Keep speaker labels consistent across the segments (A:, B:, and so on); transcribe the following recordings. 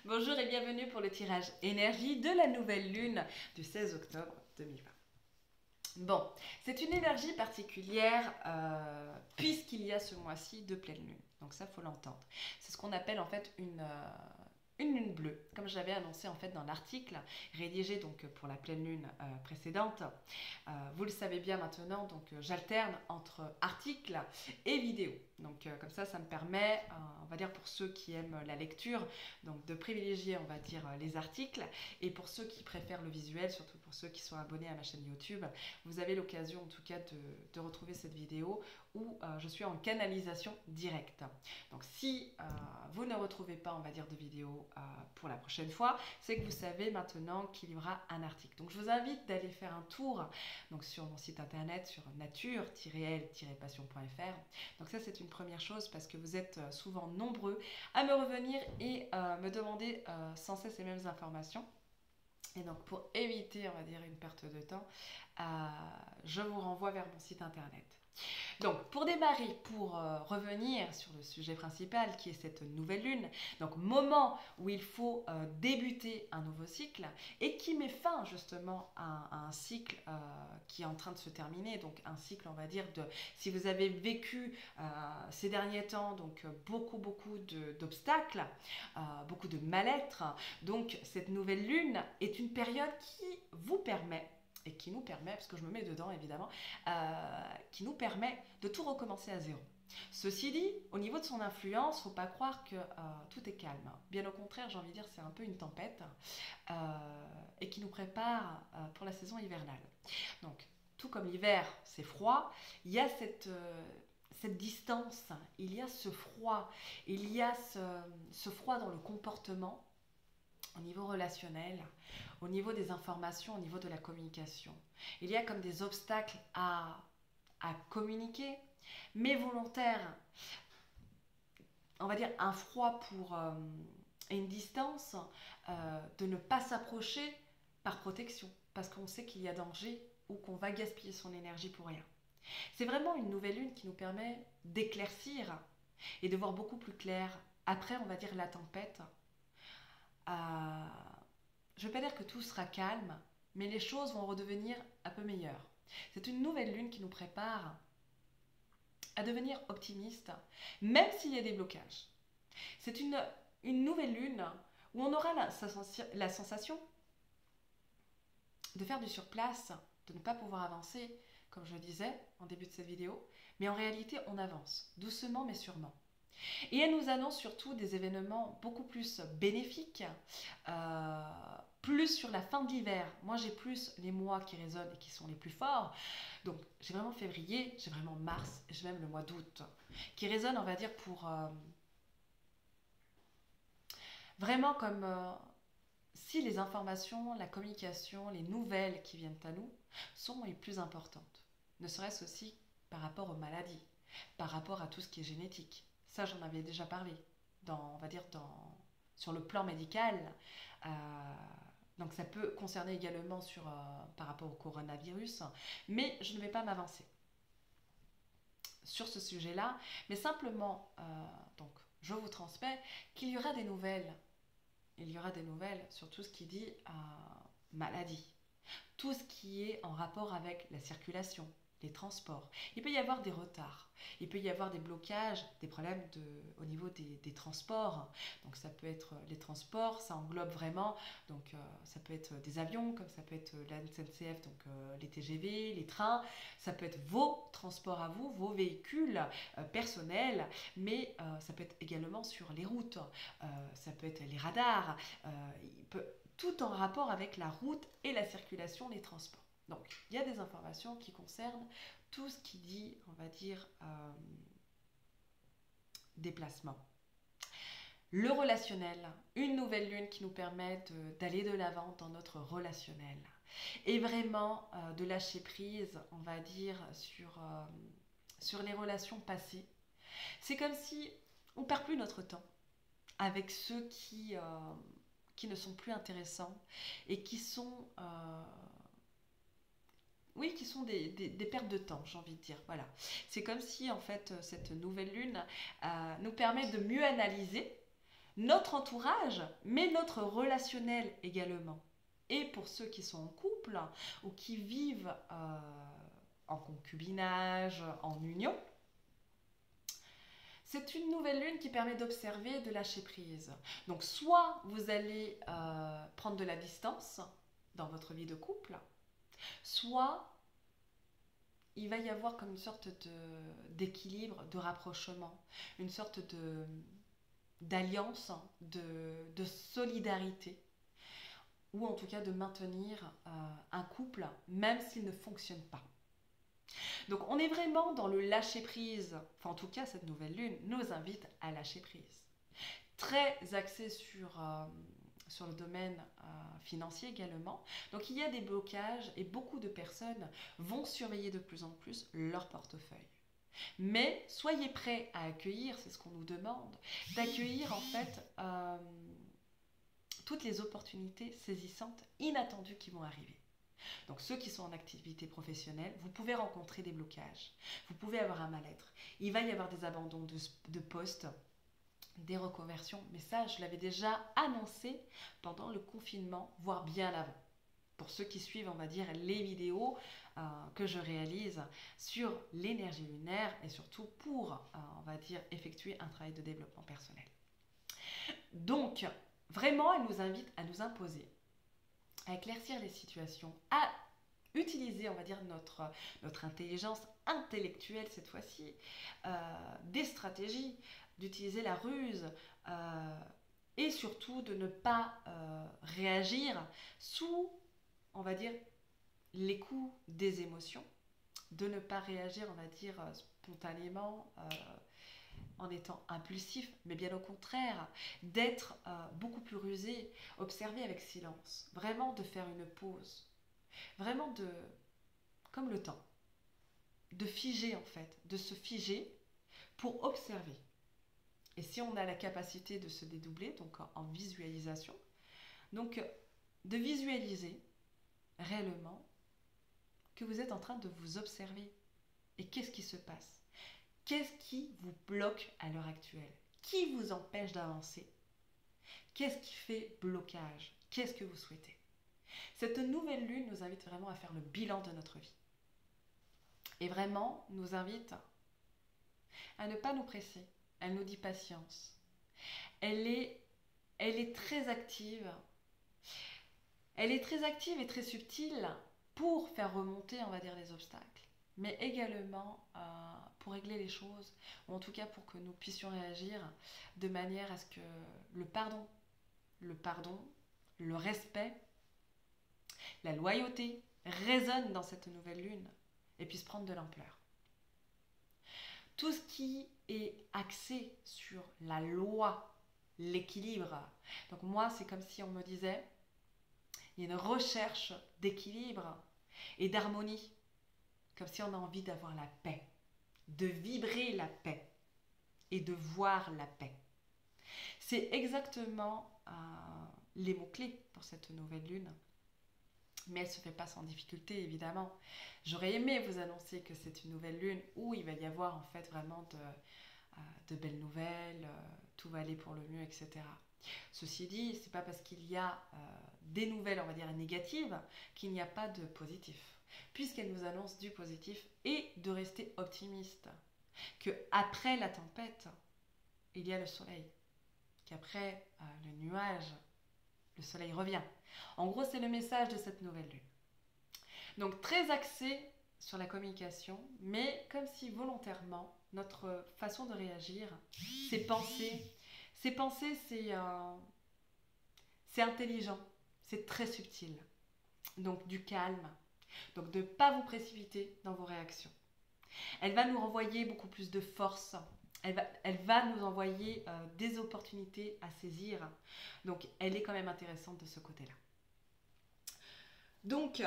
A: Bonjour et bienvenue pour le tirage énergie de la nouvelle lune du 16 octobre 2020. Bon, c'est une énergie particulière puisqu'il y a ce mois-ci de pleine lune. Donc ça, faut l'entendre. C'est ce qu'on appelle en fait une lune bleue, comme j'avais annoncé en fait dans l'article rédigé donc pour la pleine lune précédente. Vous le savez bien maintenant, donc j'alterne entre articles et vidéos. Donc comme ça me permet, on va dire pour ceux qui aiment la lecture, donc de privilégier, on va dire, les articles, et pour ceux qui préfèrent le visuel, surtout pour ceux qui sont abonnés à ma chaîne YouTube, vous avez l'occasion en tout cas de retrouver cette vidéo où je suis en canalisation directe. Donc si vous ne retrouvez pas, on va dire, de vidéo pour la prochaine fois, c'est que vous savez maintenant qu'il y aura un article. Donc je vous invite d'aller faire un tour donc, sur mon site internet sur nature-l-passion.fr. Donc ça c'est une première chose parce que vous êtes souvent nombreux à me revenir et me demander sans cesse les mêmes informations. Et donc pour éviter, on va dire, une perte de temps, je vous renvoie vers mon site internet. Donc pour démarrer, pour revenir sur le sujet principal qui est cette nouvelle lune, donc moment où il faut débuter un nouveau cycle et qui met fin justement à un cycle qui est en train de se terminer, donc un cycle on va dire de, si vous avez vécu ces derniers temps donc beaucoup d'obstacles, beaucoup de mal-être, donc cette nouvelle lune est une période qui vous permet et qui nous permet, parce que je me mets dedans évidemment, qui nous permet de tout recommencer à zéro. Ceci dit, au niveau de son influence, faut pas croire que tout est calme. Bien au contraire, j'ai envie de dire, c'est un peu une tempête et qui nous prépare pour la saison hivernale. Donc, tout comme l'hiver, c'est froid, il y a cette distance, il y a ce froid, il y a ce froid dans le comportement, au niveau relationnel, au niveau des informations, au niveau de la communication. Il y a comme des obstacles à communiquer, mais volontaires. On va dire un froid pour une distance, de ne pas s'approcher par protection, parce qu'on sait qu'il y a danger ou qu'on va gaspiller son énergie pour rien. C'est vraiment une nouvelle lune qui nous permet d'éclaircir et de voir beaucoup plus clair après, on va dire, la tempête. Je ne vais pas dire que tout sera calme, mais les choses vont redevenir un peu meilleures. C'est une nouvelle lune qui nous prépare à devenir optimiste, même s'il y a des blocages. C'est une nouvelle lune où on aura la sensation de faire du surplace, de ne pas pouvoir avancer, comme je le disais en début de cette vidéo, mais en réalité on avance, doucement mais sûrement. Et elle nous annonce surtout des événements beaucoup plus bénéfiques, plus sur la fin de l'hiver. Moi, j'ai plus les mois qui résonnent et qui sont les plus forts. Donc, j'ai vraiment février, j'ai vraiment mars, et j'ai même le mois d'août, qui résonnent, on va dire, pour vraiment comme si les informations, la communication, les nouvelles qui viennent à nous sont les plus importantes. Ne serait-ce aussi par rapport aux maladies, par rapport à tout ce qui est génétique. Ça, j'en avais déjà parlé, on va dire, sur le plan médical. Euh, donc ça peut concerner également par rapport au coronavirus, mais je ne vais pas m'avancer sur ce sujet-là, mais simplement, donc, je vous transmets qu'il y aura des nouvelles. Il y aura des nouvelles sur tout ce qui dit maladie, tout ce qui est en rapport avec la circulation, les transports. Il peut y avoir des retards, il peut y avoir des blocages, des problèmes au niveau des transports. Donc ça peut être les transports, ça englobe vraiment, donc ça peut être des avions, comme ça peut être la SNCF, donc les TGV, les trains, ça peut être vos transports à vous, vos véhicules personnels, mais ça peut être également sur les routes, ça peut être les radars, tout en rapport avec la route et la circulation, les transports. Donc, il y a des informations qui concernent tout ce qui dit, on va dire, déplacement. Le relationnel, une nouvelle lune qui nous permet d'aller de l'avant dans notre relationnel. Et vraiment de lâcher prise, on va dire, sur les relations passées. C'est comme si on ne perd plus notre temps avec ceux qui ne sont plus intéressants et qui sont... oui, qui sont des pertes de temps, j'ai envie de dire. Voilà. C'est comme si, en fait, cette nouvelle lune nous permet de mieux analyser, notre entourage, mais notre relationnel également. Et pour ceux qui sont en couple ou qui vivent en concubinage, en union, c'est une nouvelle lune qui permet d'observer, de lâcher prise. Donc soit vous allez prendre de la distance dans votre vie de couple, soit il va y avoir comme une sorte d'équilibre, de rapprochement, une sorte d'alliance, de solidarité, ou en tout cas de maintenir un couple, même s'il ne fonctionne pas. Donc on est vraiment dans le lâcher-prise, enfin en tout cas cette nouvelle lune nous invite à lâcher prise. Très axé sur le domaine financier également. Donc il y a des blocages et beaucoup de personnes vont surveiller de plus en plus leur portefeuille. Mais soyez prêts à accueillir, c'est ce qu'on nous demande, d'accueillir en fait toutes les opportunités saisissantes, inattendues qui vont arriver. Donc ceux qui sont en activité professionnelle, vous pouvez rencontrer des blocages, vous pouvez avoir un mal-être, il va y avoir des abandons de postes, des reconversions, mais ça je l'avais déjà annoncé pendant le confinement, voire bien avant. Pour ceux qui suivent, on va dire, les vidéos que je réalise sur l'énergie lunaire et surtout pour, on va dire, effectuer un travail de développement personnel. Donc, vraiment, elle nous invite à nous imposer, à éclaircir les situations, à utiliser, on va dire, notre intelligence intellectuelle cette fois-ci, des stratégies, d'utiliser la ruse et surtout de ne pas réagir sous, on va dire, les coups des émotions, de ne pas réagir, on va dire, spontanément, en étant impulsif, mais bien au contraire, d'être beaucoup plus rusé, observer avec silence, vraiment de faire une pause, vraiment comme le temps, de figer en fait, de se figer pour observer. Et si on a la capacité de se dédoubler, donc en visualisation, donc de visualiser réellement que vous êtes en train de vous observer. Et qu'est-ce qui se passe? Qu'est-ce qui vous bloque à l'heure actuelle? Qui vous empêche d'avancer? Qu'est-ce qui fait blocage? Qu'est-ce que vous souhaitez? Cette nouvelle lune nous invite vraiment à faire le bilan de notre vie. Et vraiment nous invite à ne pas nous presser. Elle nous dit patience. Elle est très active. Elle est très active et très subtile pour faire remonter, on va dire, les obstacles, mais également pour régler les choses, ou en tout cas pour que nous puissions réagir de manière à ce que le pardon, le respect, la loyauté résonnent dans cette nouvelle lune et puissent prendre de l'ampleur. Tout ce qui est axé sur la loi, l'équilibre, donc moi c'est comme si on me disait, il y a une recherche d'équilibre et d'harmonie, comme si on a envie d'avoir la paix, de vibrer la paix et de voir la paix. C'est exactement les mots-clés pour cette nouvelle lune. Mais elle ne se fait pas sans difficulté, évidemment. J'aurais aimé vous annoncer que c'est une nouvelle lune où il va y avoir en fait vraiment de belles nouvelles, tout va aller pour le mieux, etc. Ceci dit, c'est pas parce qu'il y a des nouvelles, on va dire, négatives qu'il n'y a pas de positif. Puisqu'elle nous annonce du positif et de rester optimiste. Qu'après la tempête, il y a le soleil. Qu'après le nuage, le soleil revient. En gros, c'est le message de cette nouvelle lune. Donc très axé sur la communication, mais comme si volontairement, notre façon de réagir, ses pensées, c'est intelligent, c'est très subtil. Donc du calme, donc de ne pas vous précipiter dans vos réactions. Elle va nous renvoyer beaucoup plus de force. Elle va nous envoyer des opportunités à saisir. Donc, elle est quand même intéressante de ce côté-là. Donc,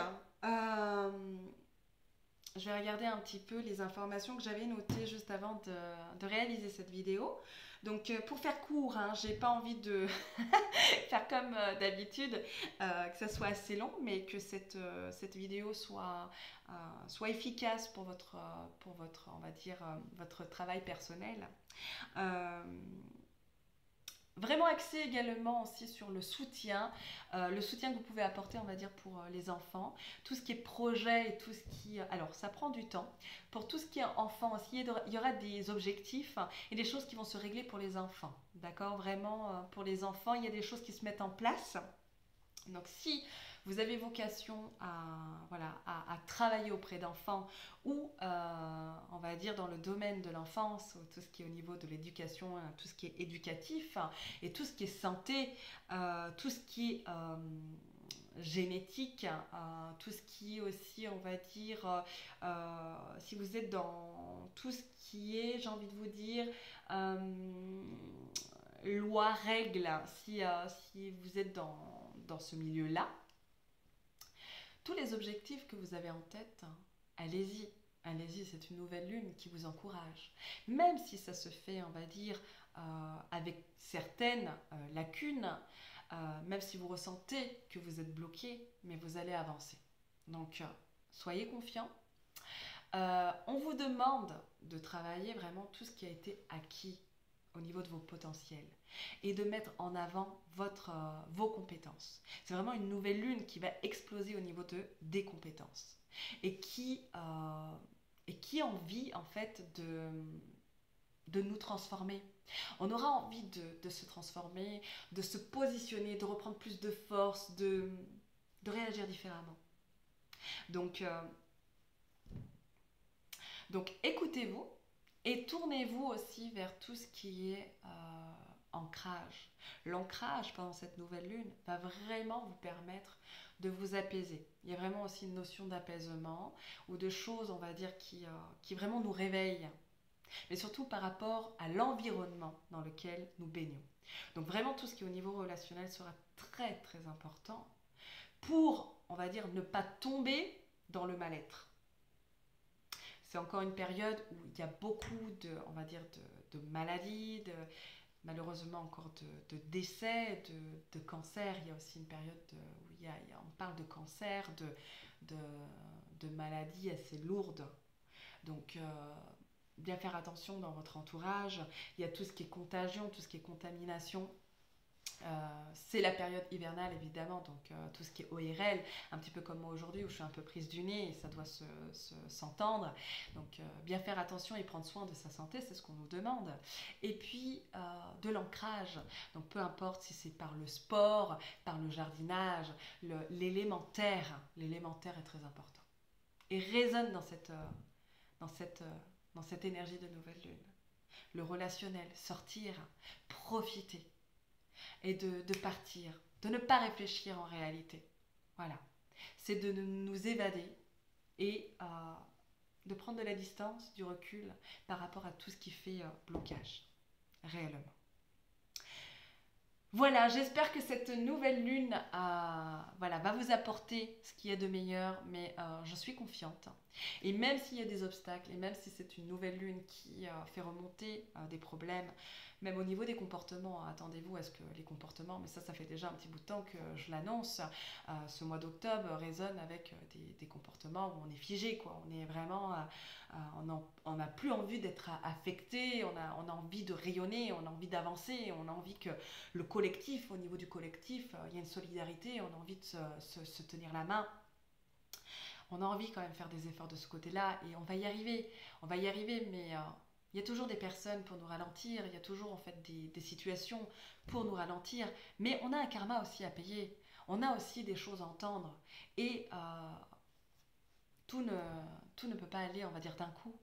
A: je vais regarder un petit peu les informations que j'avais notées juste avant de réaliser cette vidéo. Donc, pour faire court, je n'ai pas envie de faire comme d'habitude, que ça soit assez long, mais que cette vidéo soit efficace pour votre, on va dire, votre travail personnel. Vraiment axé également aussi sur le soutien que vous pouvez apporter, on va dire, pour les enfants. Tout ce qui est projet et tout ce qui... Alors, ça prend du temps. Pour tout ce qui est enfant aussi, il y aura des objectifs et des choses qui vont se régler pour les enfants. D'accord? Vraiment, pour les enfants, il y a des choses qui se mettent en place. Donc si vous avez vocation voilà, à travailler auprès d'enfants ou on va dire dans le domaine de l'enfance, tout ce qui est au niveau de l'éducation, tout ce qui est éducatif et tout ce qui est santé, tout ce qui est génétique, tout ce qui est aussi, on va dire, si vous êtes dans tout ce qui est, j'ai envie de vous dire, loi, règle, si vous êtes dans ce milieu-là, tous les objectifs que vous avez en tête, allez-y. Allez-y, c'est une nouvelle lune qui vous encourage. Même si ça se fait, on va dire, avec certaines lacunes, même si vous ressentez que vous êtes bloqué, mais vous allez avancer. Donc, soyez confiants. On vous demande de travailler vraiment tout ce qui a été acquis au niveau de vos potentiels et de mettre en avant vos compétences. C'est vraiment une nouvelle lune qui va exploser au niveau des compétences et qui a envie en fait de nous transformer. On aura envie de se transformer, de se positionner, de reprendre plus de force, de réagir différemment. Donc écoutez-vous et tournez-vous aussi vers tout ce qui est ancrage. L'ancrage pendant cette nouvelle lune va vraiment vous permettre de vous apaiser. Il y a vraiment aussi une notion d'apaisement ou de choses, on va dire, qui vraiment nous réveillent. Mais surtout par rapport à l'environnement dans lequel nous baignons. Donc vraiment tout ce qui est au niveau relationnel sera très très important pour, on va dire, ne pas tomber dans le mal-être. C'est encore une période où il y a beaucoup on va dire, de maladies, malheureusement encore de décès, de cancer. Il y a aussi une période où on parle de cancer, de maladies assez lourdes. Donc, bien faire attention dans votre entourage. Il y a tout ce qui est contagion, tout ce qui est contamination. C'est la période hivernale évidemment, donc tout ce qui est ORL, un petit peu comme moi aujourd'hui où je suis un peu prise du nez et ça doit s'entendre. Donc bien faire attention et prendre soin de sa santé, c'est ce qu'on nous demande. Et puis de l'ancrage, donc peu importe si c'est par le sport, par le jardinage, l'élémentaire est très important et résonne dans cette énergie de nouvelle lune. Le relationnel, sortir, profiter et de partir, de ne pas réfléchir en réalité. Voilà. C'est de nous évader et de prendre de la distance, du recul par rapport à tout ce qui fait blocage, réellement. Voilà, j'espère que cette nouvelle lune va vous apporter ce qu'il y a de meilleur, mais je suis confiante. Et même s'il y a des obstacles, et même si c'est une nouvelle lune qui fait remonter des problèmes, même au niveau des comportements, attendez-vous à ce que les comportements, mais ça fait déjà un petit bout de temps que je l'annonce, ce mois d'octobre résonne avec des comportements où on est figé, quoi. On est vraiment, on n'a plus envie d'être affecté, on a envie de rayonner, on a envie d'avancer, on a envie que le collectif, au niveau du collectif, il y a une solidarité, on a envie de se tenir la main. On a envie quand même de faire des efforts de ce côté-là et on va y arriver. On va y arriver, mais il y a toujours des personnes pour nous ralentir, il y a toujours en fait des situations pour nous ralentir, mais on a un karma aussi à payer. On a aussi des choses à entendre et tout ne peut pas aller, on va dire, d'un coup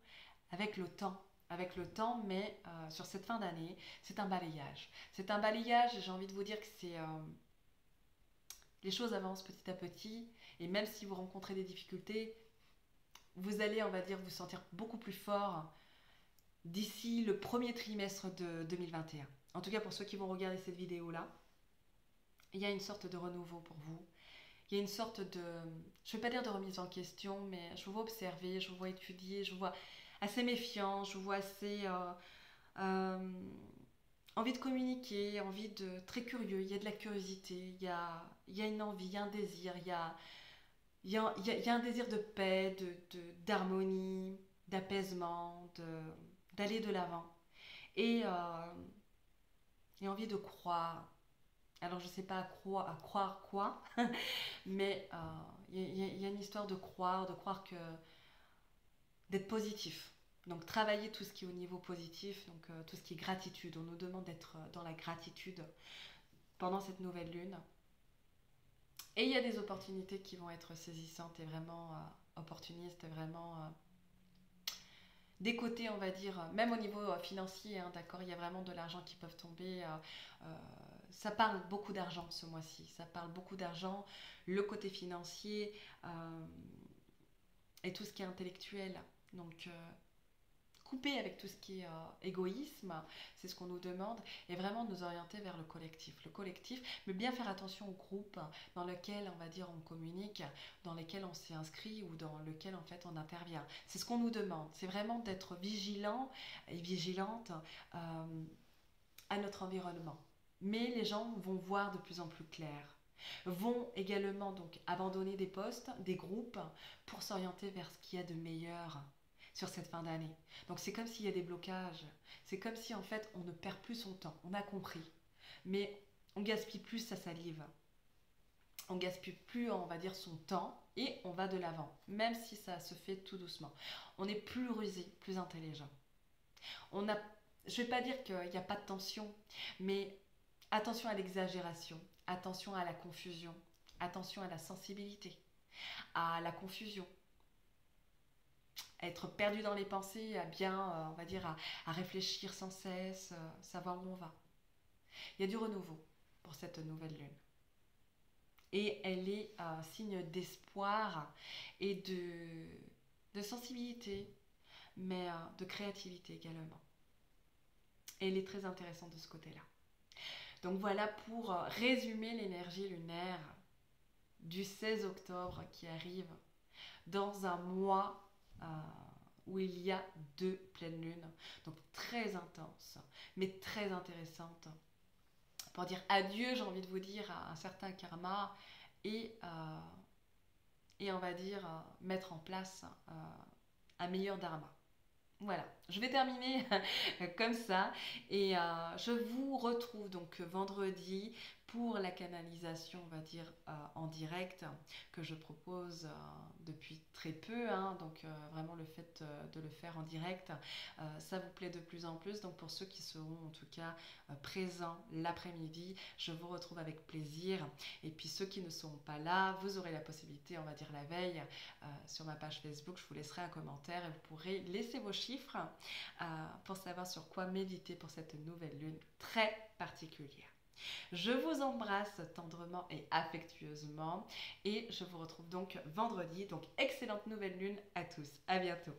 A: avec le temps. Avec le temps, mais sur cette fin d'année, c'est un balayage. C'est un balayage et j'ai envie de vous dire que les choses avancent petit à petit et même si vous rencontrez des difficultés, vous allez, on va dire, vous sentir beaucoup plus fort d'ici le premier trimestre de 2021. En tout cas, pour ceux qui vont regarder cette vidéo-là, il y a une sorte de renouveau pour vous. Il y a une sorte de, je ne vais pas dire de remise en question, mais je vous vois observer, je vous vois étudier, je vous vois assez méfiant, je vous vois assez envie de communiquer, très curieux. Il y a de la curiosité, il y a une envie, il y a un désir, il y a un désir de paix, d'harmonie, d'apaisement, d'aller de l'avant. Et et envie de croire. Alors je ne sais pas à croire quoi, mais il y a une histoire de croire que d'être positif. Donc travailler tout ce qui est au niveau positif, donc tout ce qui est gratitude. On nous demande d'être dans la gratitude pendant cette nouvelle lune. Et il y a des opportunités qui vont être saisissantes et vraiment opportunistes, vraiment des côtés, on va dire, même au niveau financier, hein, d'accord, il y a vraiment de l'argent qui peuvent tomber. Ça parle beaucoup d'argent ce mois-ci, ça parle beaucoup d'argent, le côté financier et tout ce qui est intellectuel. Donc, couper avec tout ce qui est égoïsme, c'est ce qu'on nous demande, et vraiment nous orienter vers le collectif. Le collectif, mais bien faire attention au groupe dans lequel, on va dire, on communique, dans lesquels on s'est inscrit ou dans lequel, en fait, on intervient. C'est ce qu'on nous demande. C'est vraiment d'être vigilant et vigilante à notre environnement. Mais les gens vont voir de plus en plus clair, vont également donc abandonner des postes, des groupes pour s'orienter vers ce qu'il y a de meilleur sur cette fin d'année. Donc c'est comme s'il y a des blocages, c'est comme si en fait on ne perd plus son temps, on a compris, mais on gaspille plus sa salive, on gaspille plus on va dire son temps et on va de l'avant, même si ça se fait tout doucement. On est plus rusé, plus intelligent. On a, je vais pas dire qu'il n'y a pas de tension, mais attention à l'exagération, attention à la confusion, attention à la sensibilité, à la confusion, à être perdu dans les pensées, à bien, on va dire, à réfléchir sans cesse, savoir où on va. Il y a du renouveau pour cette nouvelle lune. Et elle est un signe d'espoir et de sensibilité, mais de créativité également. Et elle est très intéressante de ce côté-là. Donc voilà pour résumer l'énergie lunaire du 16 octobre qui arrive dans un mois où il y a 2 pleines lunes, donc très intenses, mais très intéressantes. Pour dire adieu, j'ai envie de vous dire, à un certain karma et on va dire mettre en place un meilleur dharma. Voilà, je vais terminer comme ça et je vous retrouve donc vendredi pour la canalisation, on va dire, en direct que je propose depuis très peu, hein, donc vraiment le fait de le faire en direct, ça vous plaît de plus en plus, donc pour ceux qui seront en tout cas présents l'après-midi, je vous retrouve avec plaisir et puis ceux qui ne seront pas là, vous aurez la possibilité, on va dire la veille, sur ma page Facebook, je vous laisserai un commentaire et vous pourrez laisser vos chiffres pour savoir sur quoi méditer pour cette nouvelle lune très particulière. Je vous embrasse tendrement et affectueusement et je vous retrouve donc vendredi. Donc excellente nouvelle lune à tous. À bientôt.